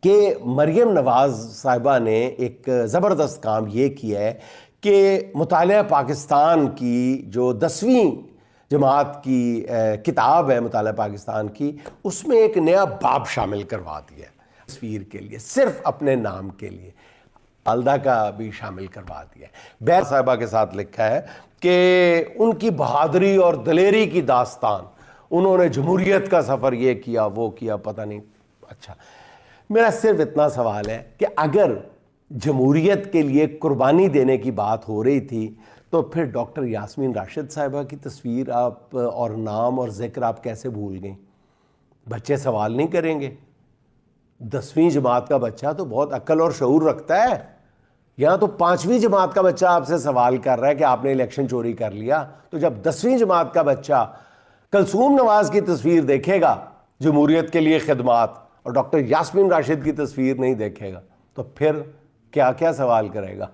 کہ مریم نواز صاحبہ نے ایک زبردست کام یہ کیا ہے کہ مطالعہ پاکستان کی جو 10ویں جماعت کی کتاب ہے مطالعہ پاکستان کی، اس میں ایک نیا باب شامل کروا دیا ہے تصویر کے لیے، صرف اپنے نام کے لیے، والدہ کا بھی شامل کروا دیا ہے۔ بیر صاحبہ کے ساتھ لکھا ہے کہ ان کی بہادری اور دلیری کی داستان، انہوں نے جمہوریت کا سفر یہ کیا وہ کیا، پتہ نہیں۔ اچھا، میرا صرف اتنا سوال ہے کہ اگر جمہوریت کے لیے قربانی دینے کی بات ہو رہی تھی تو پھر ڈاکٹر یاسمین راشد صاحبہ کی تصویر آپ اور نام اور ذکر آپ کیسے بھول گئیں؟ بچے سوال نہیں کریں گے؟ 10ویں جماعت کا بچہ تو بہت عقل اور شعور رکھتا ہے، یہاں تو 5ویں جماعت کا بچہ آپ سے سوال کر رہا ہے کہ آپ نے الیکشن چوری کر لیا، تو جب 10ویں جماعت کا بچہ کلثوم نواز کی تصویر دیکھے گا جمہوریت کے لیے خدمات اور ڈاکٹر یاسمین راشد کی تصویر نہیں دیکھے گا تو پھر کیا کیا سوال کرے گا؟